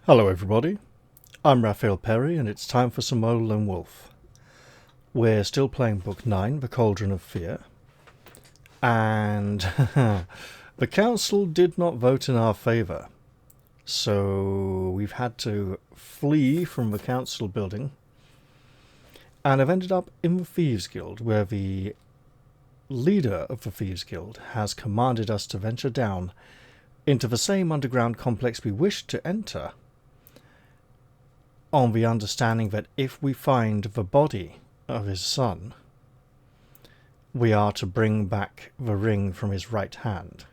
Hello everybody, I'm Raphael Perry and it's time for some more Lone Wolf. We're still playing Book 9, The Cauldron of Fear, and the council did not vote in our favour, so we've had to flee from the council building and have ended up in the Thieves Guild, where the leader of the Thieves Guild has commanded us to venture down into the same underground complex we wished to enter, on the understanding that if we find the body of his son, we are to bring back the ring from his right hand.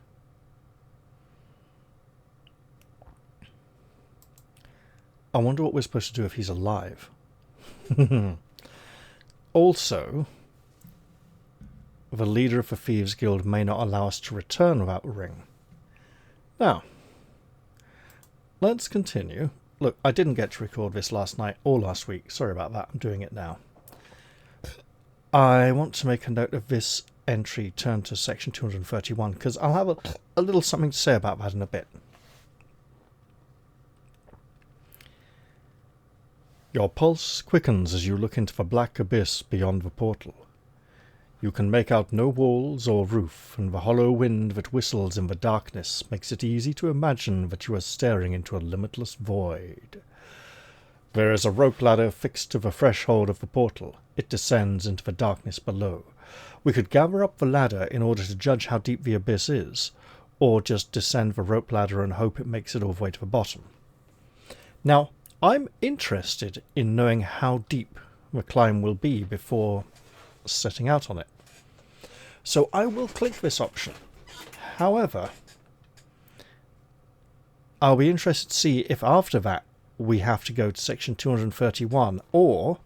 I wonder what we're supposed to do if he's alive. Also, the leader of the Thieves Guild may not allow us to return without the ring. Now, let's continue. Look, I didn't get to record this last night or last week. Sorry about that. I'm doing it now. I want to make a note of this entry, turn to section 231, because I'll have a little something to say about that in a bit. Your pulse quickens as you look into the black abyss beyond the portal. You can make out no walls or roof, and the hollow wind that whistles in the darkness makes it easy to imagine that you are staring into a limitless void. There is a rope ladder fixed to the threshold of the portal. It descends into the darkness below. We could gather up the ladder in order to judge how deep the abyss is, or just descend the rope ladder and hope it makes it all the way to the bottom. Now, I'm interested in knowing how deep the climb will be before setting out on it. So I will click this option. However, I'll be interested to see if after that we have to go to section 231, or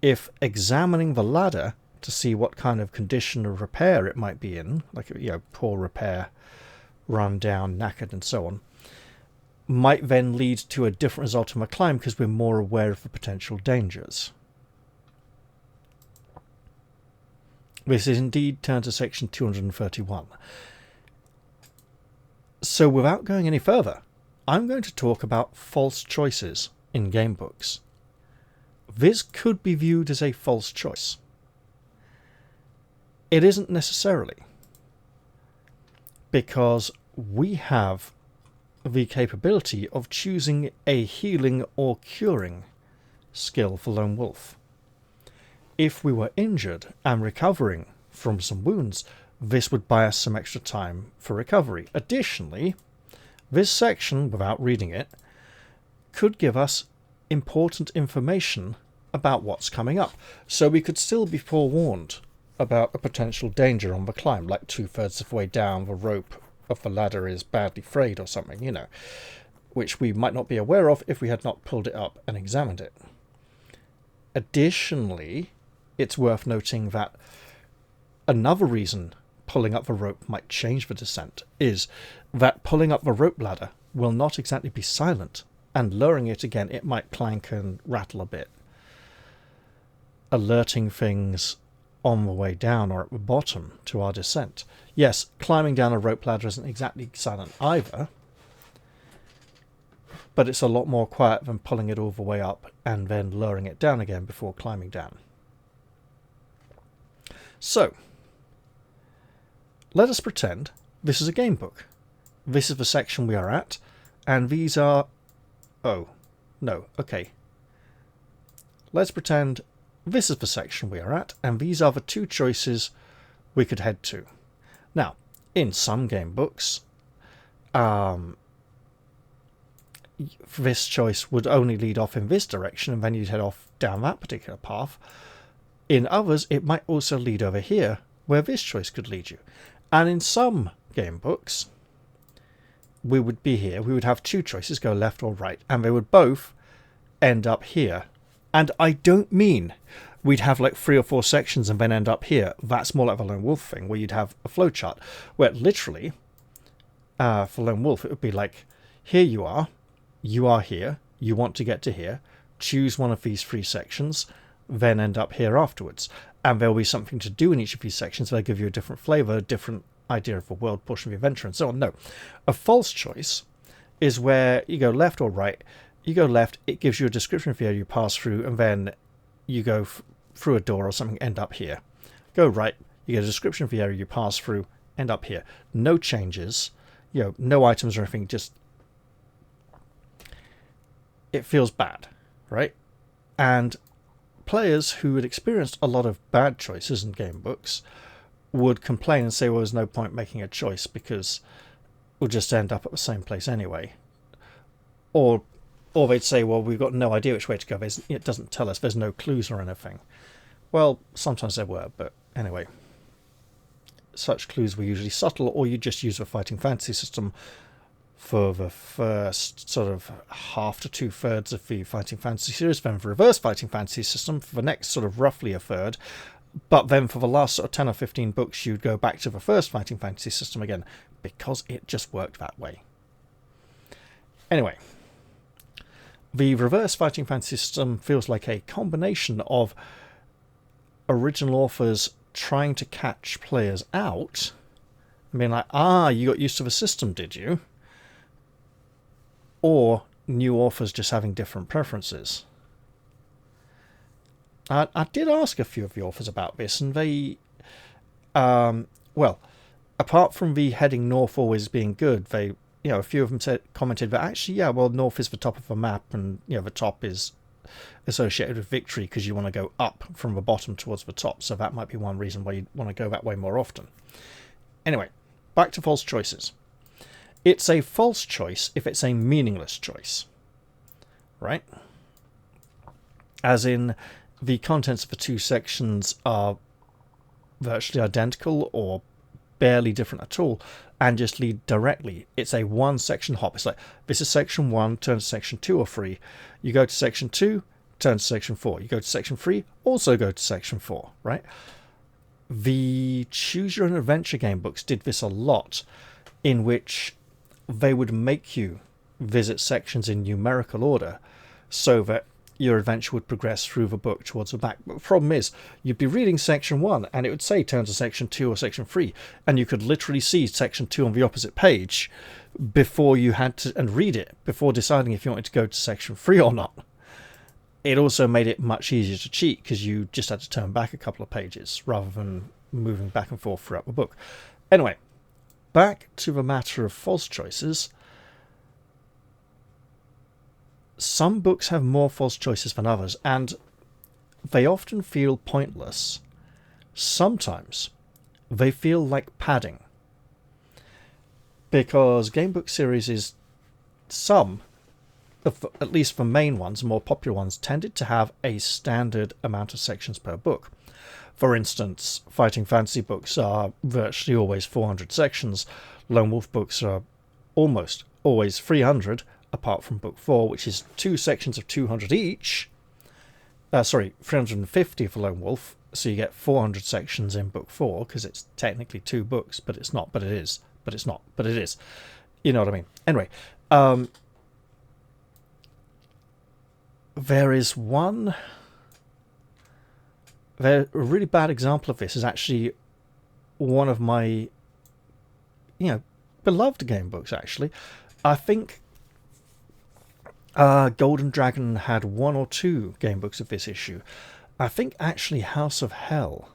if examining the ladder to see what kind of condition of repair it might be in, like, poor repair, run down, knackered and so on, might then lead to a different result on the climb because we're more aware of the potential dangers. This is indeed turned to section 231. So without going any further, I'm going to talk about false choices in game books. This could be viewed as a false choice. It isn't necessarily, because we have the capability of choosing a healing or curing skill for Lone Wolf. If we were injured and recovering from some wounds, this would buy us some extra time for recovery. Additionally, this section, without reading it, could give us important information about what's coming up. So we could still be forewarned about a potential danger on the climb, like 2/3 of the way down the rope of the ladder is badly frayed or something, which we might not be aware of if we had not pulled it up and examined it. Additionally, it's worth noting that another reason pulling up the rope might change the descent is that pulling up the rope ladder will not exactly be silent, and lowering it again, it might clank and rattle a bit, alerting things on the way down or at the bottom to our descent. Yes, climbing down a rope ladder isn't exactly silent either, but it's a lot more quiet than pulling it all the way up and then lowering it down again before climbing down. So, let us pretend this is a game book. This is the section we are at, and these are... Oh, no, okay. Let's pretend this is the section we are at, and these are the two choices we could head to. Now, in some game books, this choice would only lead off in this direction, and then you'd head off down that particular path. In others, it might also lead over here, where this choice could lead you. And in some game books, we would be here. We would have two choices, go left or right, and they would both end up here. And I don't mean we'd have like 3 or 4 sections and then end up here. That's more like a Lone Wolf thing, where you'd have a flowchart, where literally, for Lone Wolf, it would be like, here you are here, you want to get to here, choose one of these 3 sections, then end up here afterwards. And there'll be something to do in each of these sections. They'll give you a different flavour, a different idea of the world, portion of the adventure, and so on. No. A false choice is where you go left or right. You go left, it gives you a description of the area you pass through, and then you go through a door or something, end up here. Go right, you get a description of the area you pass through, end up here. No changes, no items or anything, just it feels bad, right? And players who had experienced a lot of bad choices in game books would complain and say, well, there's no point making a choice because we'll just end up at the same place anyway. Or they'd say, well, we've got no idea which way to go. It doesn't tell us. There's no clues or anything. Well, sometimes there were, but anyway. Such clues were usually subtle, or you just use the Fighting Fantasy system for the first sort of half to 2/3 of the Fighting Fantasy series, then the Reverse Fighting Fantasy system for the next sort of roughly a third. But then for the last sort of 10 or 15 books, you'd go back to the first Fighting Fantasy system again, because it just worked that way. Anyway. The Reverse Fighting Fantasy system feels like a combination of original authors trying to catch players out, and being like, you got used to the system, did you? Or new authors just having different preferences. I did ask a few of the authors about this, and they, apart from the heading north always being good, they, a few of them commented that actually, north is the top of the map, and the top is associated with victory because you want to go up from the bottom towards the top, so that might be one reason why you want to go that way more often. Anyway, back to false choices. It's a false choice if it's a meaningless choice, right? As in, the contents of the two sections are virtually identical or barely different at all, and just lead directly. It's a one section hop. It's like, this is section 1, turn to section 2 or 3. You go to section 2, turn to section 4. You go to section 3, also go to section 4, right? The Choose Your Own Adventure game books did this a lot, in which they would make you visit sections in numerical order so that your adventure would progress through the book towards the back. But the problem is, you'd be reading section 1 and it would say turn to section 2 or section 3, and you could literally see section 2 on the opposite page before you had to and read it before deciding if you wanted to go to section 3 or not. It also made it much easier to cheat because you just had to turn back a couple of pages rather than moving back and forth throughout the book. Anyway, back to the matter of false choices. Some books have more false choices than others, and they often feel pointless. Sometimes they feel like padding, because game book series is at least the main ones, more popular ones, tended to have a standard amount of sections per book. For instance, Fighting Fantasy books are virtually always 400 sections. Lone Wolf books are almost always 300, apart from book 4, which is 2 sections of 200 each. 350 for Lone Wolf, so you get 400 sections in book 4, because it's technically 2 books, but it's not, but it is, but it's not, but it is. You know what I mean? Anyway, there is one... a really bad example of this is actually one of my, beloved game books, actually. I think Golden Dragon had 1 or 2 game books of this issue. I think actually House of Hell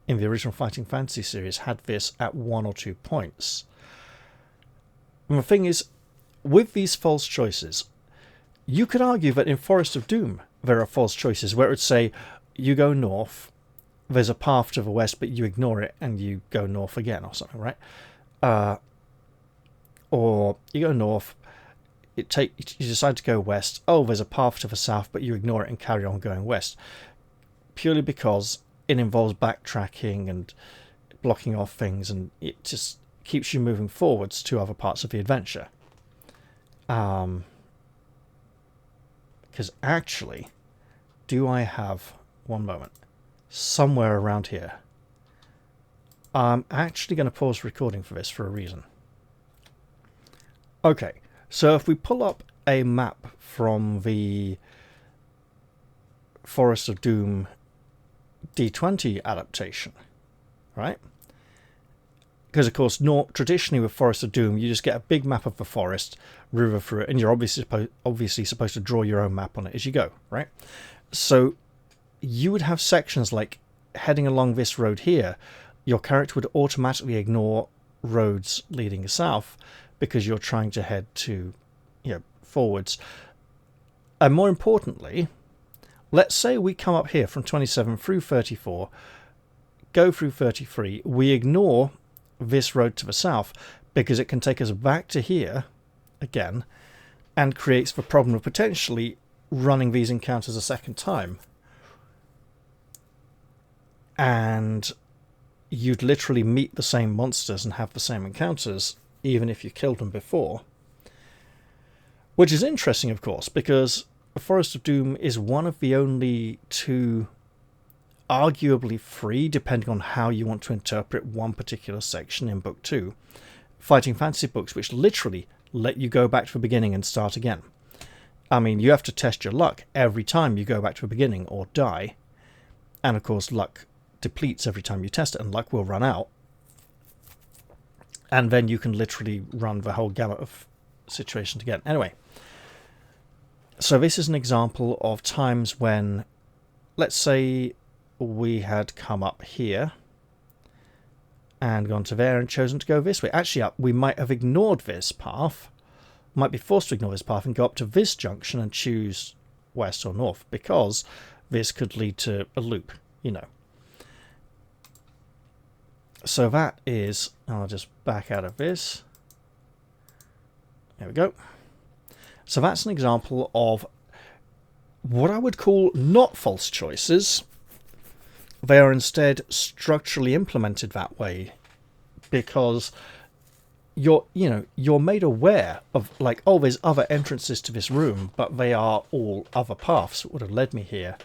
in the original Fighting Fantasy series had this at 1 or 2 points. And the thing is, with these false choices, you could argue that in Forest of Doom there are false choices where it would say, you go north, there's a path to the west, but you ignore it and you go north again or something, right? Or you go north, you decide to go west, there's a path to the south, but you ignore it and carry on going west. Purely because it involves backtracking and blocking off things, and it just keeps you moving forwards to other parts of the adventure. Because actually, do I have... one moment. Somewhere around here. I'm actually going to pause recording for this for a reason. Okay, so if we pull up a map from the Forest of Doom D20 adaptation, right? Because, of course, traditionally with Forest of Doom, you just get a big map of the forest, river through it, and you're obviously supposed to draw your own map on it as you go, right? So you would have sections like heading along this road here, your character would automatically ignore roads leading south because you're trying to head to, forwards. And more importantly, let's say we come up here from 27 through 34, go through 33, we ignore this road to the south because it can take us back to here again and creates the problem of potentially running these encounters a second time. And you'd literally meet the same monsters and have the same encounters even if you killed them before. Which is interesting, of course, because Forest of Doom is one of the only two, arguably free, depending on how you want to interpret one particular section in Book 2, fighting fantasy books which literally let you go back to the beginning and start again. I mean, you have to test your luck every time you go back to the beginning or die. And of course, luck depletes every time you test it, and luck will run out. And then you can literally run the whole gamut of situations again. Anyway, so this is an example of times when, let's say, we had come up here and gone to there and chosen to go this way. Actually, we might have ignored this path, might be forced to ignore this path and go up to this junction and choose west or north, because this could lead to a loop, So that is, I'll just back out of this. There we go. So that's an example of what I would call not false choices. They are instead structurally implemented that way because you're made aware of, like, oh, there's other entrances to this room, but they are all other paths that would have led me here.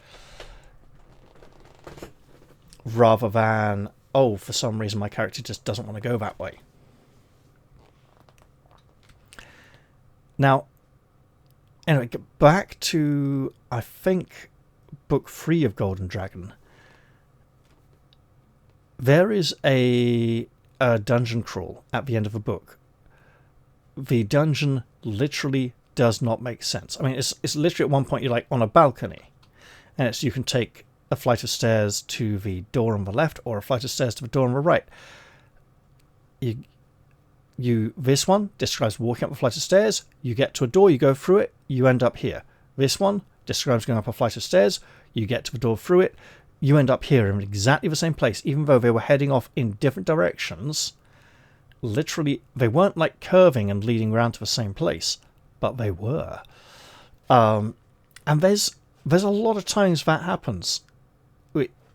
Rather than, oh, for some reason my character just doesn't want to go that way. Now, anyway, back to, I think, Book 3 of Golden Dragon. There is a dungeon crawl at the end of the book. The dungeon literally does not make sense. I mean, it's literally at one point you're like on a balcony, and you can take a flight of stairs to the door on the left or a flight of stairs to the door on the right. This one describes walking up a flight of stairs, you get to a door, you go through it, you end up here. This one describes going up a flight of stairs, you get to the door through it, you end up here in exactly the same place, even though they were heading off in different directions. Literally, they weren't like curving and leading around to the same place, but they were. And there's a lot of times that happens.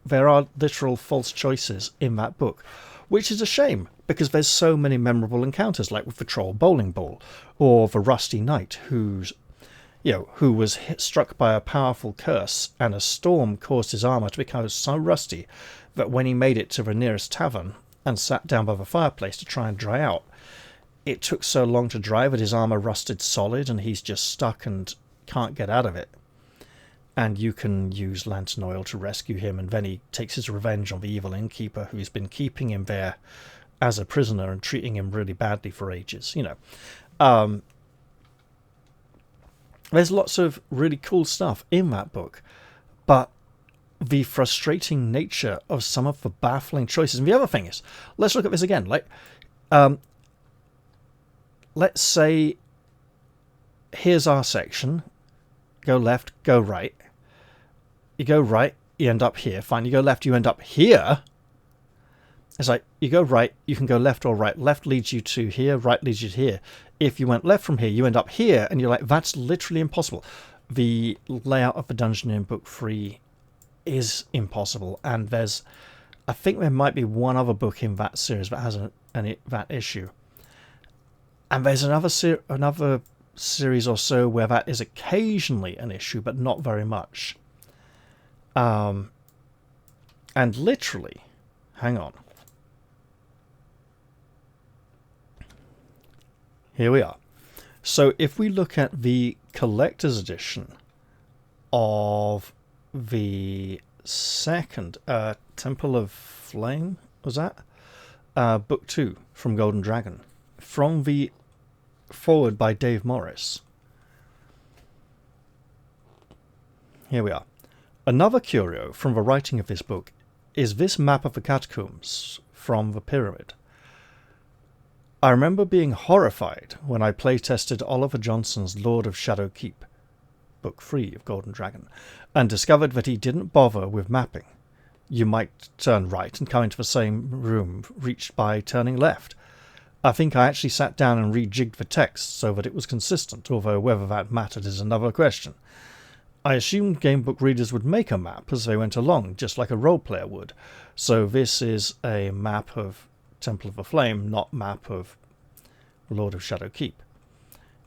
There are literal false choices in that book, which is a shame, because there's so many memorable encounters, like with the troll bowling ball, or the rusty knight who was struck by a powerful curse, and a storm caused his armour to become so rusty that when he made it to the nearest tavern and sat down by the fireplace to try and dry out, it took so long to dry that his armour rusted solid and he's just stuck and can't get out of it. And you can use lantern oil to rescue him, and then he takes his revenge on the evil innkeeper who's been keeping him there as a prisoner and treating him really badly for ages, There's lots of really cool stuff in that book, but the frustrating nature of some of the baffling choices. And the other thing is, let's look at this again. Like, let's say here's our section. Go left, go right. You go right, you end up here. Fine, you go left, you end up here. It's like, you go right, you can go left or right. Left leads you to here, right leads you to here. If you went left from here, you end up here, and you're like, that's literally impossible. The layout of the dungeon in Book 3 is impossible, and I think there might be one other book in that series that has that issue. And there's another series or so where that is occasionally an issue, but not very much. And literally, hang on. Here we are. So if we look at the collector's edition of the second Temple of Flame, was that? Book 2 from Golden Dragon, from the foreword by Dave Morris. Here we are. Another curio from the writing of this book is this map of the catacombs from the pyramid. I remember being horrified when I playtested Oliver Johnson's Lord of Shadow Keep, Book 3 of Golden Dragon, and discovered that he didn't bother with mapping. You might turn right and come into the same room reached by turning left. I think I actually sat down and rejigged the text so that it was consistent, although whether that mattered is another question. I assumed gamebook readers would make a map as they went along, just like a role player would. So this is a map of Temple of the Flame, not map of Lord of Shadow Keep,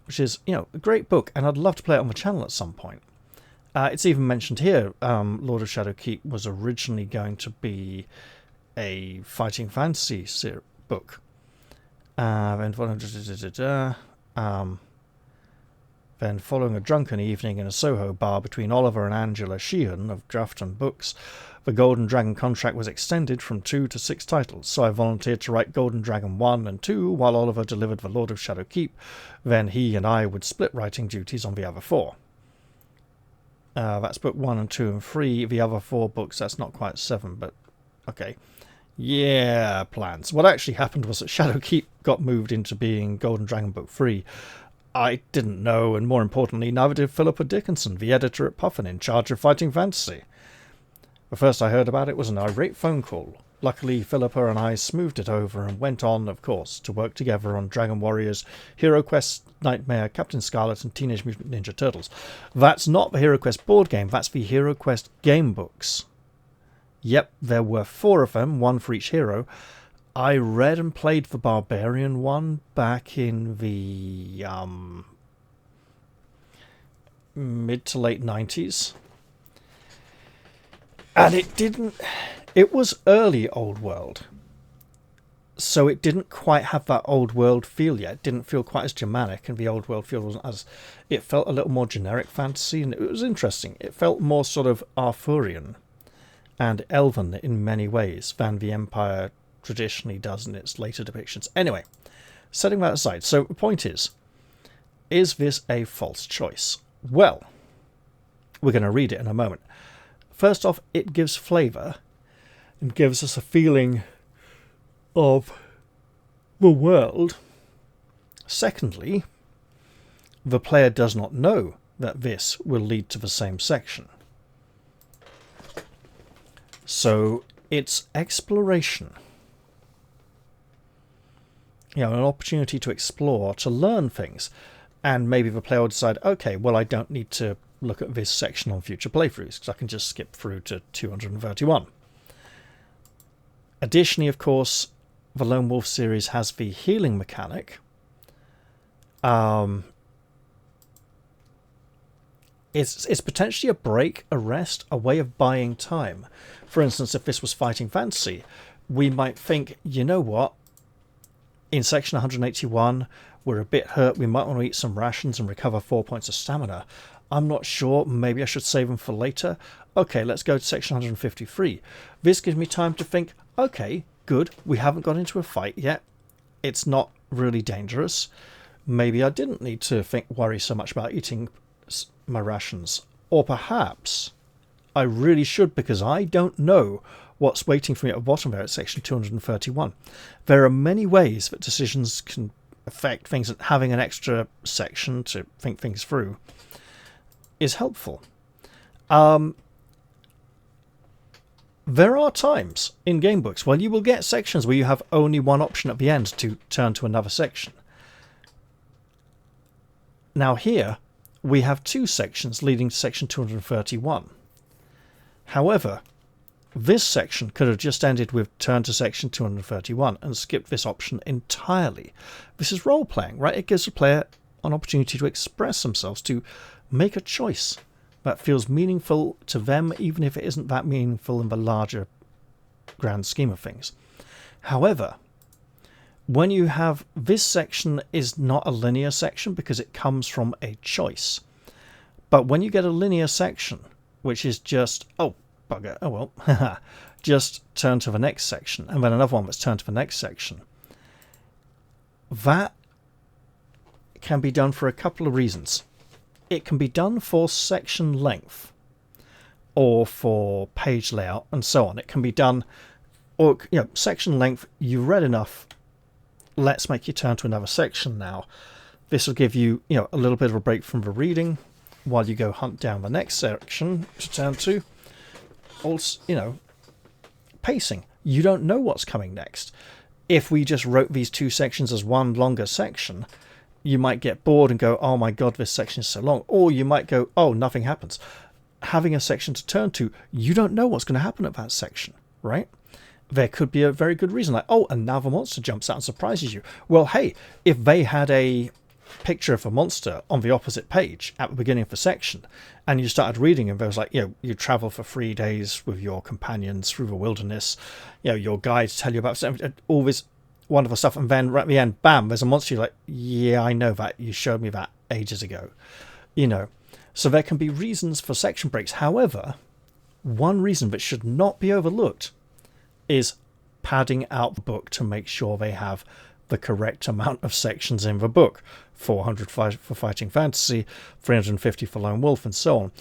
which is, a great book, and I'd love to play it on the channel at some point. It's even mentioned here, Lord of Shadow Keep was originally going to be a fighting fantasy book. Then following a drunken evening in a Soho bar between Oliver and Angela Sheehan of Drafton Books, the Golden Dragon contract was extended from 2 to 6 titles, so I volunteered to write Golden Dragon 1 and 2 while Oliver delivered the Lord of Shadow Keep. Then he and I would split writing duties on the other 4. That's book 1 and 2 and 3. The other 4 books, that's not quite 7, but okay. Yeah, plans. What actually happened was that Shadow Keep got moved into being Golden Dragon Book 3. I didn't know, and more importantly, neither did Philippa Dickinson, the editor at Puffin in charge of Fighting Fantasy. The first I heard about it was an irate phone call. Luckily, Philippa and I smoothed it over and went on, of course, to work together on Dragon Warriors, Hero Quest, Nightmare, Captain Scarlet, and Teenage Mutant Ninja Turtles. That's not the Hero Quest board game, that's the Hero Quest game books. Yep, there were 4 of them, 1 for each hero. I read and played the Barbarian one back in the mid to late 90s. And it was early Old World. So it didn't quite have that Old World feel yet. It didn't feel quite as Germanic, and the Old World feel wasn't as... It felt a little more generic fantasy, and it was interesting. It felt more sort of Arthurian and Elven in many ways than the Empire traditionally does in its later depictions. Anyway, setting that aside, so the point is this a false choice? Well, we're going to read it in a moment. First off, it gives flavour and gives us a feeling of the world. Secondly, the player does not know that this will lead to the same section. So it's exploration. An opportunity to explore, to learn things. And maybe the player will decide, okay, well, I don't need to look at this section on future playthroughs, because I can just skip through to 231. Additionally, of course, the Lone Wolf series has the healing mechanic. It's potentially a break, a rest, a way of buying time. For instance, if this was Fighting Fantasy, we might think, you know what? In section 181, we're a bit hurt. We might want to eat some rations and recover 4 points of stamina. I'm not sure. Maybe I should save them for later. Okay, let's go to section 153. This gives me time to think, okay, good. We haven't got into a fight yet. It's not really dangerous. Maybe I didn't need to worry so much about eating my rations. Or perhaps I really should, because I don't know what's waiting for me at the bottom there at section 231. There are many ways that decisions can affect things, and having an extra section to think things through is helpful. There are times in gamebooks where you will get sections where you have only one option at the end to turn to another section. Now here, we have 2 sections leading to section 231. However, this section could have just ended with turn to section 231 and skipped this option entirely. This is role-playing, right? It gives the player an opportunity to express themselves, to make a choice that feels meaningful to them, even if it isn't that meaningful in the larger grand scheme of things. However, when you have this section is not a linear section because it comes from a choice. But when you get a linear section, which is just, oh, bugger, oh well, just turn to the next section, and then another one that's turned to the next section. That can be done for a couple of reasons. It can be done for section length, or for page layout, and so on. It can be done, or, you know, section length, you've read enough, let's make you turn to another section now. This will give you, you know, a little bit of a break from the reading while you go hunt down the next section to turn to. Also, you know, pacing. You don't know what's coming next. If we just wrote these two sections as one longer section, you might get bored and go, oh my god, this section is so long. Or you might go, oh, nothing happens. Having a section to turn to, you don't know what's going to happen at that section, right? There could be a very good reason, like, oh, another monster jumps out and surprises you. Well, hey, if they had a picture of a monster on the opposite page at the beginning of the section, and you started reading, and there was like, you know, you travel for 3 days with your companions through the wilderness, you know, your guides tell you about all this wonderful stuff, and then right at the end, bam, there's a monster. You're like, yeah, I know that, you showed me that ages ago, you know. So there can be reasons for section breaks. However, one reason that should not be overlooked is padding out the book to make sure they have the correct amount of sections in the book. 400 for Fighting Fantasy, 350 for Lone Wolf, and so on.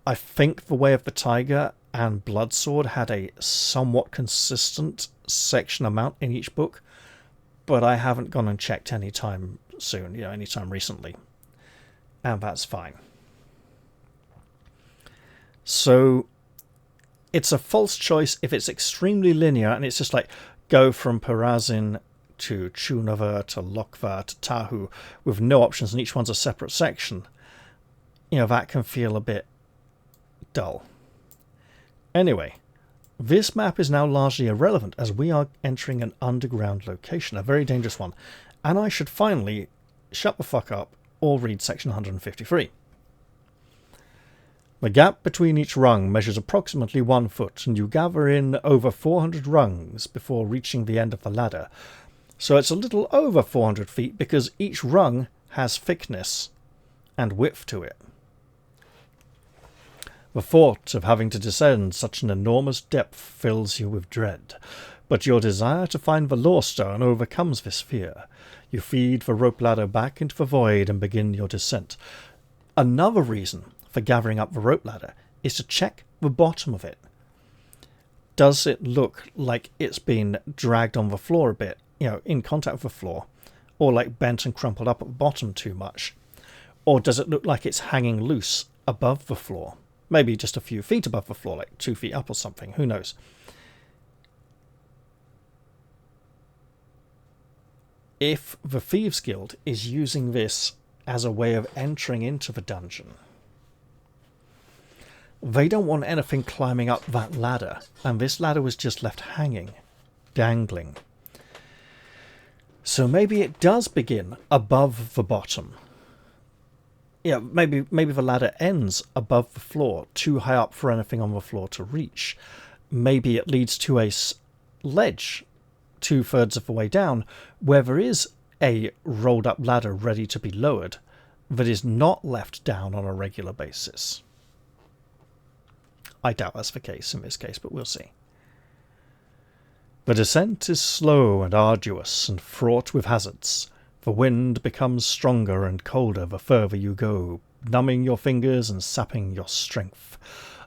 I think The Way of the Tiger and Bloodsword had a somewhat consistent section amount in each book, but I haven't gone and checked any time soon, you know, any time recently. And that's fine. So it's a false choice if it's extremely linear and it's just like go from Perazin to Chunova to Lokva to Tahou with no options and each one's a separate section. You know, that can feel a bit dull. Anyway, this map is now largely irrelevant as we are entering an underground location, a very dangerous one, and I should finally shut the fuck up or read section 153. The gap between each rung measures approximately 1 foot, and you gather in over 400 rungs before reaching the end of the ladder. So it's a little over 400 feet because each rung has thickness and width to it. The thought of having to descend such an enormous depth fills you with dread, but your desire to find the Lorestone overcomes this fear. You feed the rope ladder back into the void and begin your descent. Another reason for gathering up the rope ladder is to check the bottom of it. Does it look like it's been dragged on the floor a bit, you know, in contact with the floor, or like bent and crumpled up at the bottom too much? Or does it look like it's hanging loose above the floor? Maybe just a few feet above the floor, like 2 feet up or something, who knows? If the Thieves Guild is using this as a way of entering into the dungeon, they don't want anything climbing up that ladder, and this ladder was just left hanging, dangling. So maybe it does begin above the bottom. Yeah, maybe the ladder ends above the floor, too high up for anything on the floor to reach. Maybe it leads to a ledge 2/3 of the way down, where there is a rolled up ladder ready to be lowered, that is not left down on a regular basis. I doubt that's the case in this case, but we'll see. The descent is slow and arduous and fraught with hazards. The wind becomes stronger and colder the further you go, numbing your fingers and sapping your strength.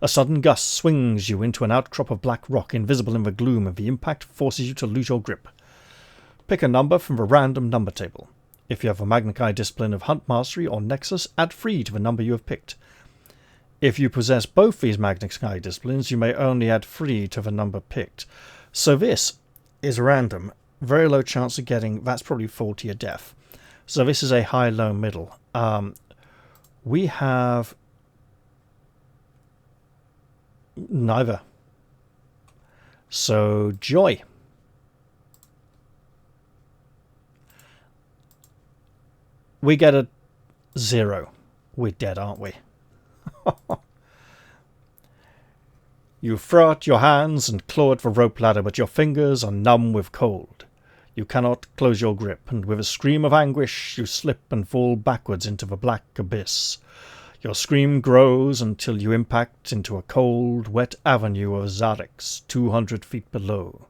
A sudden gust swings you into an outcrop of black rock invisible in the gloom, and the impact forces you to lose your grip. Pick a number from the random number table. If you have a Magnamund discipline of Hunt Mastery or Nexus, add 3 to the number you have picked. If you possess both these Magnamund disciplines, you may only add 3 to the number picked. So this is random. Very low chance of getting, that's probably fall to your death. So this is a high, low, middle. We have neither. So joy. We get a 0. We're dead, aren't we? You throw out your hands and claw at the rope ladder, but your fingers are numb with cold. You cannot close your grip, and with a scream of anguish you slip and fall backwards into the black abyss. Your scream grows until you impact into a cold, wet avenue of Zarix 200 feet below.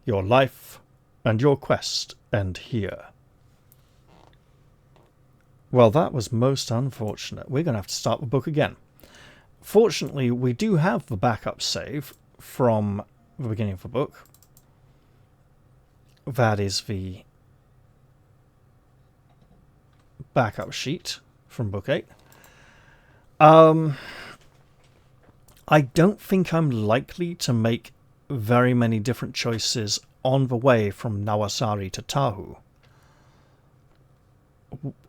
Your life and your quest end here. Well, that was most unfortunate. We're going to have to start the book again. Fortunately, we do have the backup save from the beginning of the book. That is the backup sheet from book 8. I don't think I'm likely to make very many different choices on the way from Nawasari to Tahou.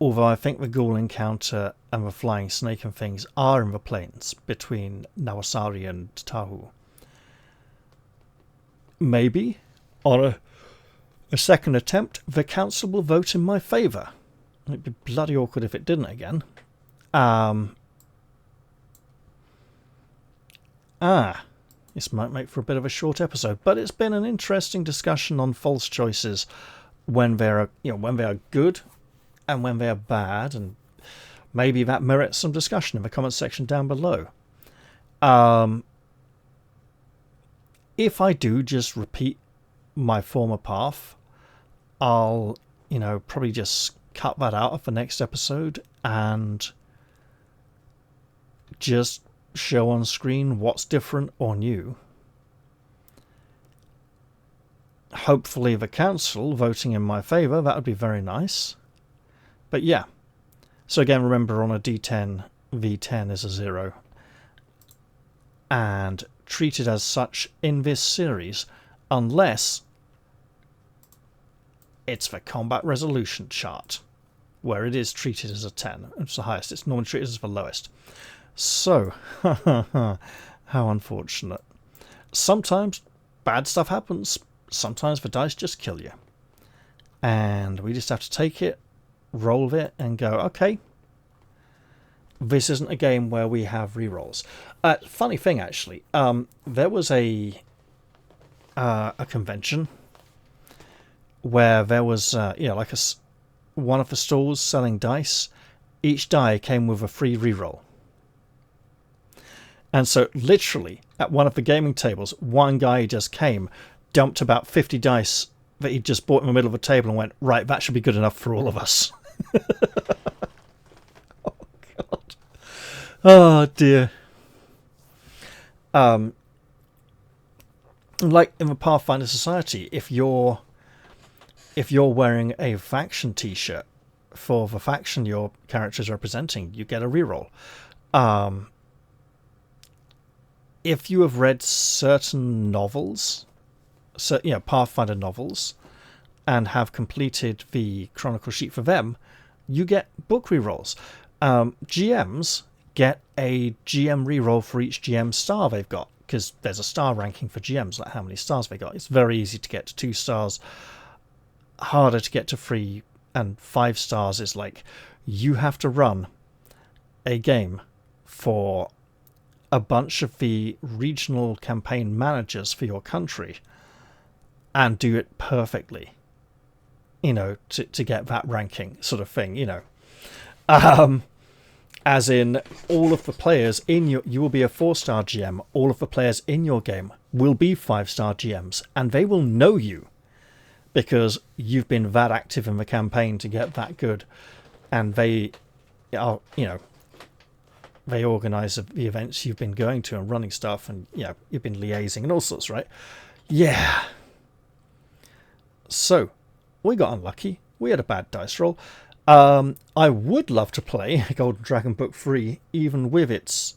Although I think the ghoul encounter and the flying snake and things are in the plains between Nawasari and Tahou. Maybe, on a second attempt, the council will vote in my favour. It'd be bloody awkward if it didn't again. This might make for a bit of a short episode, but it's been an interesting discussion on false choices when they're, when they are good and when they are bad, and maybe that merits some discussion in the comment section down below. If I do just repeat my former path, I'll, probably just cut that out of the next episode and just show on screen what's different or new. Hopefully the council voting in my favour, that would be very nice. But yeah, so again, remember on a D10, V10 is a 0. And treated as such in this series, unless it's the combat resolution chart, where it is treated as a 10. It's the highest. It's normally treated as the lowest. So, how unfortunate. Sometimes bad stuff happens. Sometimes the dice just kill you. And we just have to take it, roll with it, and go, okay, this isn't a game where we have rerolls. Funny thing, actually, there was a convention where there was, one of the stalls selling dice. Each die came with a free reroll. And so, literally, at one of the gaming tables, one guy just came, dumped about 50 dice that he'd just bought in the middle of the table and went, right, that should be good enough for all of us. Oh, God. Oh, dear. Like in the Pathfinder Society, if you're wearing a faction t-shirt for the faction your character is representing, you get a reroll. If you have read certain novels, Pathfinder novels, and have completed the chronicle sheet for them, you get book rerolls. GMs get a GM reroll for each GM star they've got, because there's a star ranking for GMs, like how many stars they got. It's very easy to get to 2 stars, harder to get to 3, and 5 stars is like you have to run a game for a bunch of the regional campaign managers for your country and do it perfectly, to get that ranking sort of thing, as in all of the players in you will be a 4-star GM. All of the players in your game will be 5-star GMs, and they will know you because you've been that active in the campaign to get that good, and they are, they organise the events you've been going to and running stuff, and you've been liaising and all sorts, right? Yeah. So, we got unlucky. We had a bad dice roll. I would love to play Golden Dragon Book 3, even with its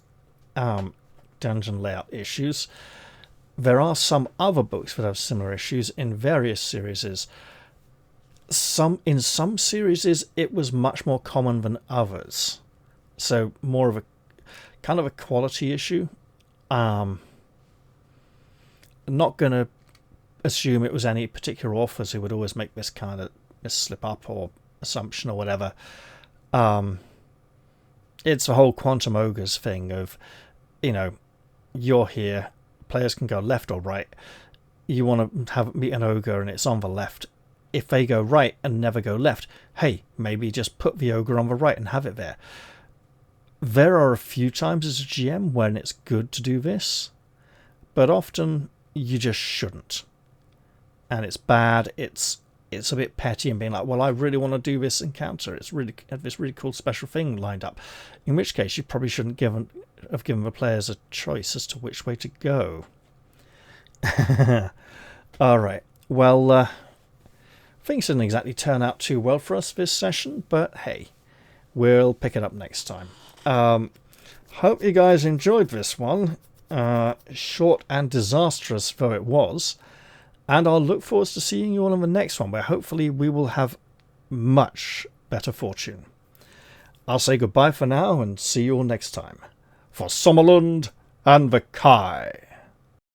dungeon layout issues. There are some other books that have similar issues in various series. In some series, it was much more common than others. So, more of a kind of a quality issue. Not going to assume it was any particular authors who would always make this kind of slip up or assumption or whatever. It's the whole Quantum Ogres thing of, you're here, players can go left or right. You want to meet an ogre and it's on the left. If they go right and never go left, hey, maybe just put the ogre on the right and have it there. There are a few times as a GM when it's good to do this, but often you just shouldn't. And it's bad. It's a bit petty and being like, well, I really want to do this encounter. It's really have this really cool special thing lined up. In which case, you probably shouldn't have given the players a choice as to which way to go. All right. Well, things didn't exactly turn out too well for us this session, but hey, we'll pick it up next time. Hope you guys enjoyed this one. Short and disastrous though it was. And I'll look forward to seeing you all in the next one, where hopefully we will have much better fortune. I'll say goodbye for now and see you all next time. For Sommerlund and the Kai.